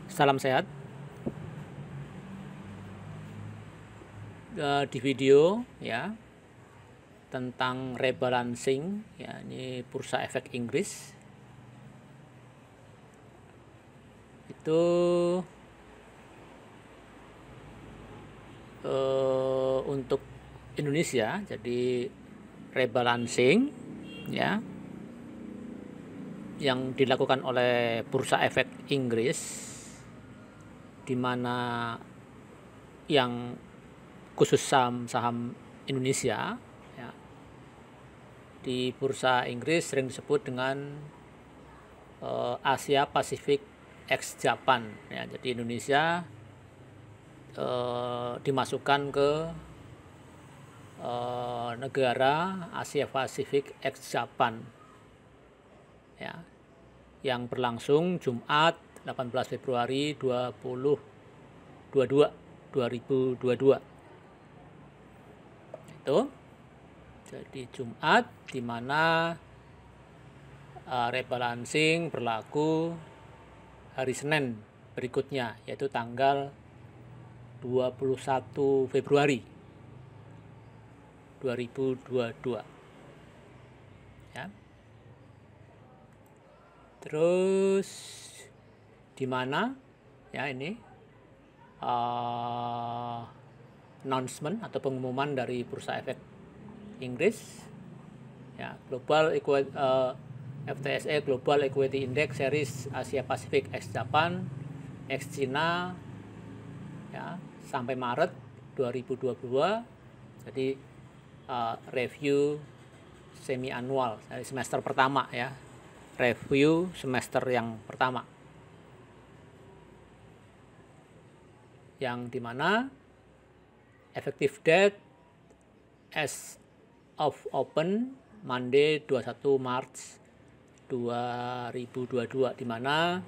Salam sehat. Di video ya tentang rebalancing ya, ini bursa efek Inggris itu untuk Indonesia. Jadi rebalancing ya yang dilakukan oleh bursa efek Inggris, di mana yang khusus saham Indonesia ya, di bursa Inggris sering disebut dengan Asia Pacific X Japan ya. Jadi Indonesia dimasukkan ke negara Asia Pacific X Japan ya, yang berlangsung Jumat 18 Februari 2022. Jadi Jumat, di mana rebalancing berlaku hari Senin berikutnya, yaitu tanggal 21 Februari 2022 ya. Terus di mana ya ini announcement atau pengumuman dari bursa efek Inggris ya, FTSE Global Equity Index Series Asia Pacific X Japan X China ya, sampai Maret 2022. Jadi review semi annual dari semester pertama ya, review semester yang pertama, yang dimana effective date as of open Monday 21 Maret 2022, di mana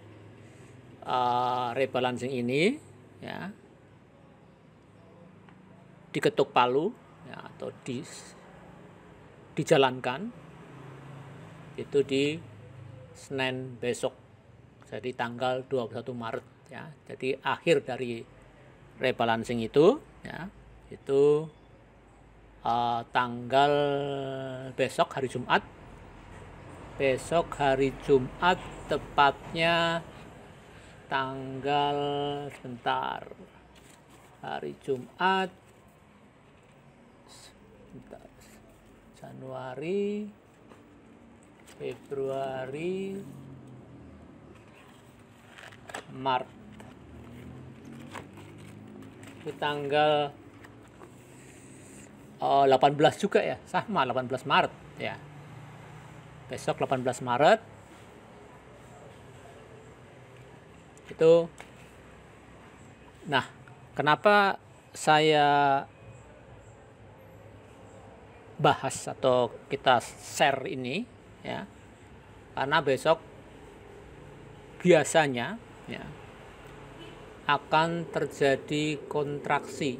rebalancing ini ya diketuk palu ya, atau dijalankan itu di Senin besok, jadi tanggal 21 Maret ya. Jadi akhir dari rebalancing itu ya, itu tanggal besok hari Jumat, tepatnya tanggal hari Jumat Januari, Februari, Maret, itu tanggal 18 juga ya, sama 18 Maret ya. Besok 18 Maret itu. Nah, kenapa saya bahas atau kita share ini ya? Karena besok biasanya ya akan terjadi kontraksi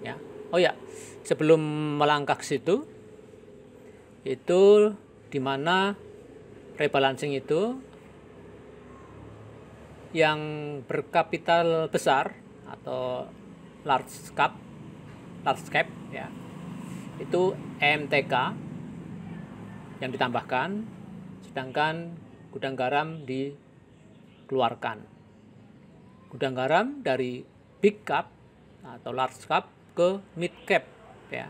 ya. Oh ya, sebelum melangkah ke situ, itu dimana rebalancing itu yang berkapital besar atau large cap ya, itu EMTK yang ditambahkan, sedangkan gudang garam dikeluarkan. Gudang garam dari big cap atau large cap ke mid cap ya.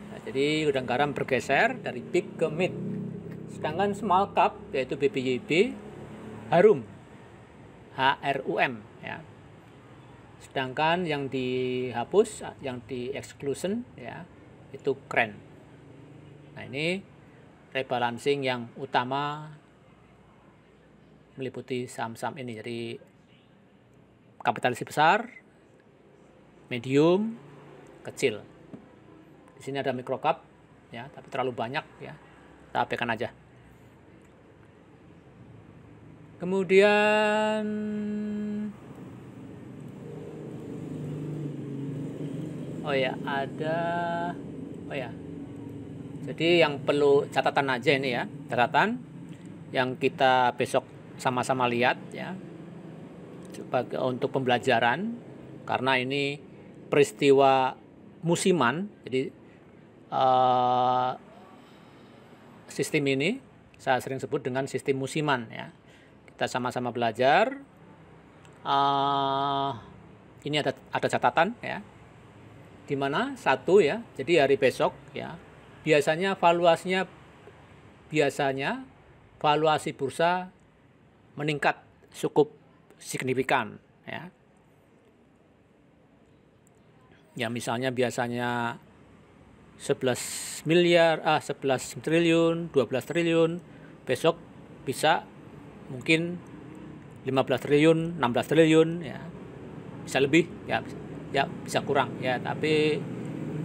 Nah, jadi gudang garam bergeser dari big ke mid, sedangkan small cap yaitu BBYB HRUM ya. Sedangkan yang dihapus, yang di exclusion ya, itu kren. Nah, ini rebalancing yang utama meliputi saham-saham ini. Jadi kapitalisasi besar, medium, kecil. Di sini ada microcap ya, tapi terlalu banyak ya, kita abaikan aja. Kemudian jadi yang perlu catatan aja ini ya, catatan yang kita besok sama-sama lihat ya. untuk pembelajaran, karena ini peristiwa musiman. Jadi sistem ini saya sering sebut dengan sistem musiman ya. Kita sama-sama belajar. Ini ada catatan ya, dimana satu ya, jadi hari besok ya, biasanya valuasi bursa meningkat cukup signifikan ya. Ya misalnya biasanya 11 triliun, 12 triliun, besok bisa mungkin 15 triliun, 16 triliun ya. Bisa lebih ya, bisa kurang ya, tapi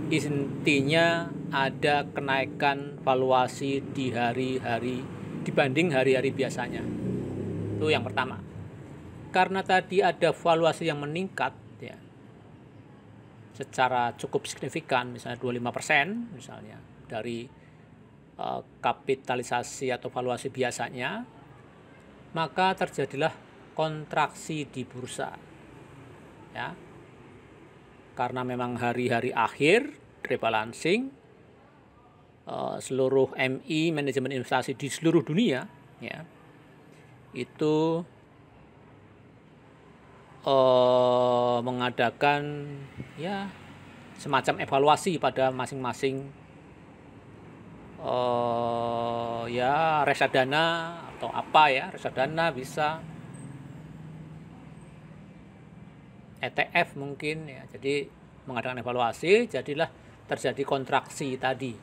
intinya ada kenaikan valuasi di hari-hari dibanding hari-hari biasanya. Itu yang pertama. Karena tadi ada valuasi yang meningkat ya, secara cukup signifikan, misalnya 25% misalnya dari kapitalisasi atau valuasi biasanya, maka terjadilah kontraksi di bursa ya, karena memang hari-hari akhir rebalancing, seluruh MI, manajemen investasi di seluruh dunia ya, itu mengadakan ya semacam evaluasi pada masing-masing ya reksadana atau apa ya, reksadana bisa ETF mungkin ya. Jadi mengadakan evaluasi, jadilah terjadi kontraksi tadi.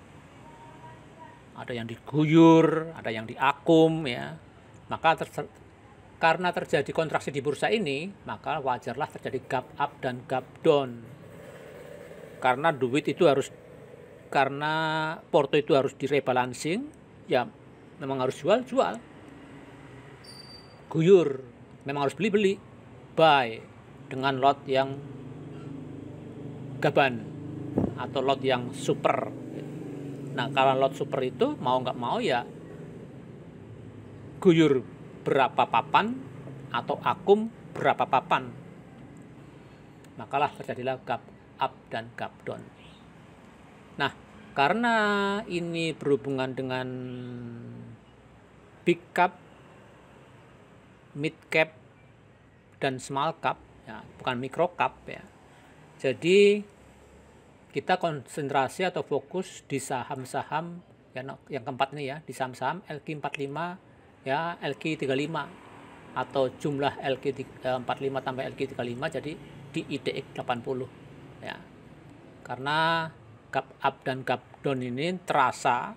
Ada yang diguyur, ada yang diakum ya. Maka karena terjadi kontraksi di bursa ini, maka wajarlah terjadi gap up dan gap down. Karena porto itu harus direbalancing, ya memang harus jual. Guyur, memang harus beli, buy dengan lot yang gaban atau lot yang super. Nah, kalau lot super itu mau nggak mau ya guyur berapa papan atau akum berapa papan, makalah terjadilah gap up dan gap down. Nah, karena ini berhubungan dengan big cap, mid cap, dan small cap ya, bukan micro cap ya. Jadi kita konsentrasi atau fokus di saham-saham yang keempat ini ya, di saham-saham LQ45 ya, LQ35 atau jumlah LQ45 tambah LQ35, jadi di IDX 80 ya. Karena gap up dan gap down ini terasa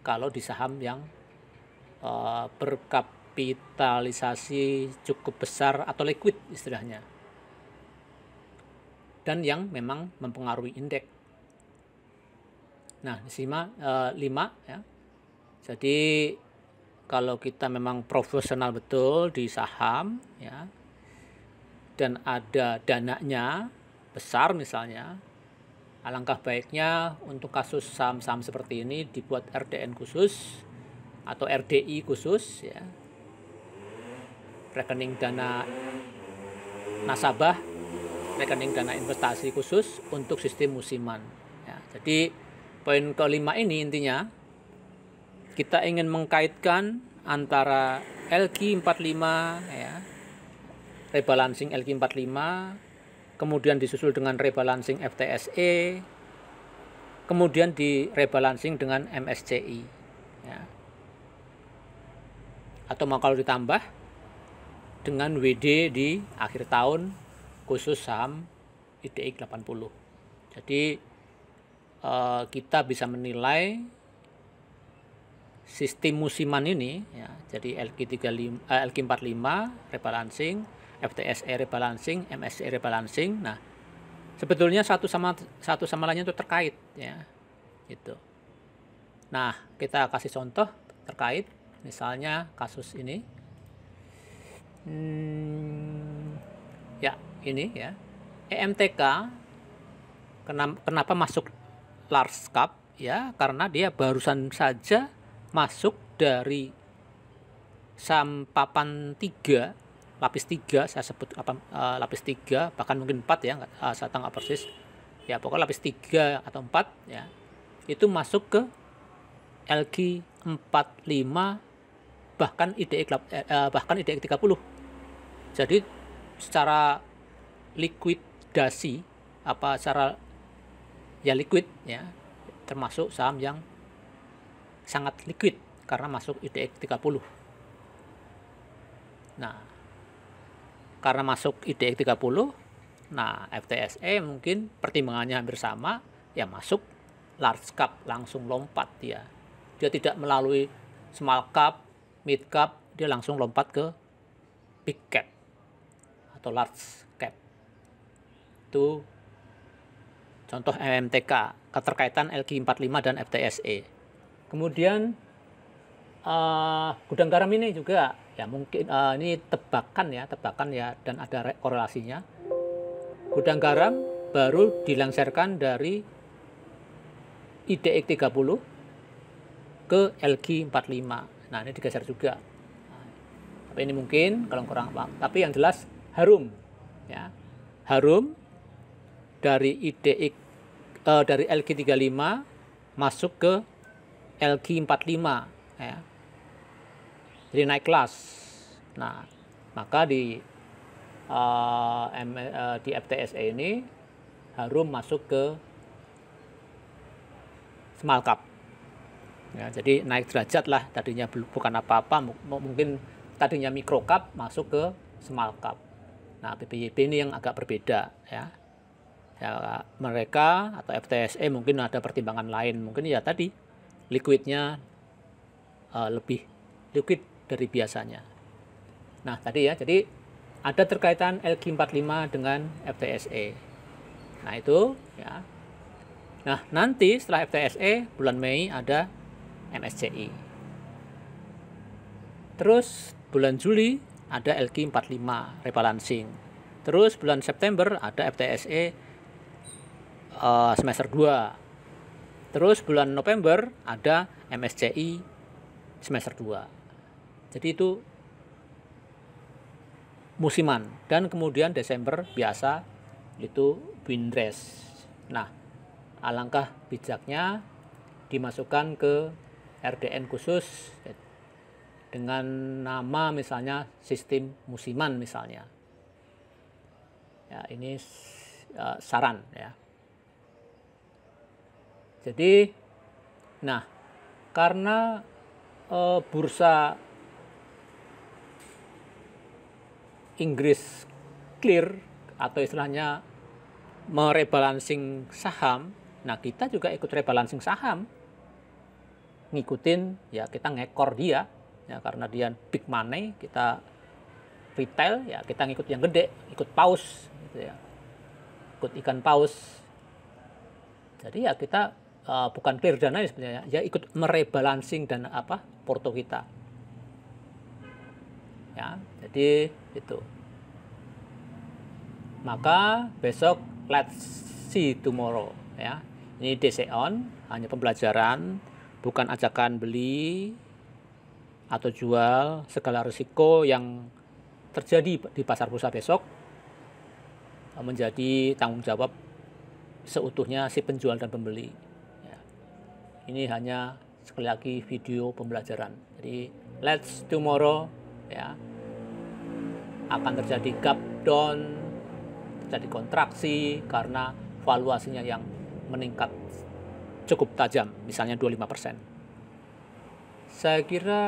kalau di saham yang berkapitalisasi cukup besar atau liquid istilahnya, dan yang memang mempengaruhi indeks. Nah, di sini 5 ya. Jadi kalau kita memang profesional betul di saham ya, dan ada dananya besar misalnya, alangkah baiknya untuk kasus saham-saham seperti ini dibuat RDN khusus atau RDI khusus ya, rekening dana nasabah, rekening dana investasi khusus untuk sistem musiman ya. Jadi poin kelima ini intinya kita ingin mengkaitkan antara LQ45 ya, rebalancing LQ45, kemudian disusul dengan rebalancing FTSE, kemudian di rebalancing dengan MSCI ya. Atau mau kalau ditambah dengan WD di akhir tahun khusus saham IDX 80. Jadi kita bisa menilai sistem musiman ini ya, jadi LQ45 rebalancing, FTSE rebalancing, MSCI rebalancing. Nah, sebetulnya satu sama lainnya itu terkait ya, gitu. Nah, kita kasih contoh terkait, misalnya kasus ini ya, ini ya, EMTK kenapa masuk large cap ya, karena dia barusan saja masuk dari saham papan 3 lapis 3, saya sebut lapis 3, bahkan mungkin 4 ya, saya nggak persis. Ya, pokoknya lapis 3 atau 4 ya. Itu masuk ke LQ45 bahkan IDX 30. Jadi secara likuidasi secara ya liquid ya, termasuk saham yang sangat liquid karena masuk IDX 30. Nah, karena masuk IDX 30, nah FTSE mungkin pertimbangannya hampir sama, ya masuk large cap, langsung lompat dia. Dia tidak melalui small cap, mid cap, dia langsung lompat ke big cap atau large cap. Itu contoh MMTK, keterkaitan LQ45 dan FTSE. Kemudian gudang garam ini juga ya mungkin ini tebakan ya, dan ada korelasinya. Gudang garam baru dilengsarkan dari IDX 30 ke LQ45. Nah, ini digeser juga. Tapi ini mungkin kalau kurang paham. Tapi yang jelas Harum ya. Harum dari dari LQ35 masuk ke LQ45 ya. Jadi naik kelas. Nah, maka di FTSE ini Harum masuk ke small cap. Ya, jadi naik derajat lah, tadinya bukan apa-apa, mungkin tadinya micro cap masuk ke small cap. Nah, PPYB ini yang agak berbeda ya. Ya, mereka atau FTSE mungkin ada pertimbangan lain, mungkin ya tadi liquidnya lebih liquid dari biasanya. Nah, tadi ya, jadi ada terkaitan LQ45 dengan FTSE. Nah, itu ya. Nah, nanti setelah FTSE bulan Mei ada MSCI. Terus bulan Juli ada LQ45 rebalancing. Terus bulan September ada FTSE semester 2. Terus bulan November ada MSCI semester 2. Jadi itu musiman, dan kemudian Desember biasa itu windrest. Nah, alangkah bijaknya dimasukkan ke RDN khusus dengan nama misalnya sistem musiman misalnya. Ya, ini saran ya. Jadi, nah karena bursa Inggris clear atau istilahnya merebalancing saham, nah kita juga ikut rebalancing saham, ngikutin ya, kita ngekor dia ya, karena dia big money, kita retail ya, kita ngikut yang gede, ikut paus gitu ya, ikut ikan paus. Jadi ya kita bukan clear dana sebenarnya, ya ikut merebalancing dana porto kita. Ya, jadi itu. Maka besok let's see tomorrow ya. Ini DC on, hanya pembelajaran, bukan ajakan beli atau jual. Segala risiko yang terjadi di pasar bursa besok menjadi tanggung jawab seutuhnya si penjual dan pembeli. Ya. Ini hanya sekali lagi video pembelajaran. Jadi let's tomorrow ya, akan terjadi gap down, terjadi kontraksi karena valuasinya yang meningkat cukup tajam, misalnya 25%. Saya kira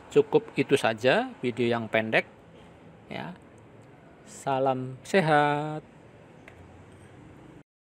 cukup itu saja video yang pendek ya. Salam sehat.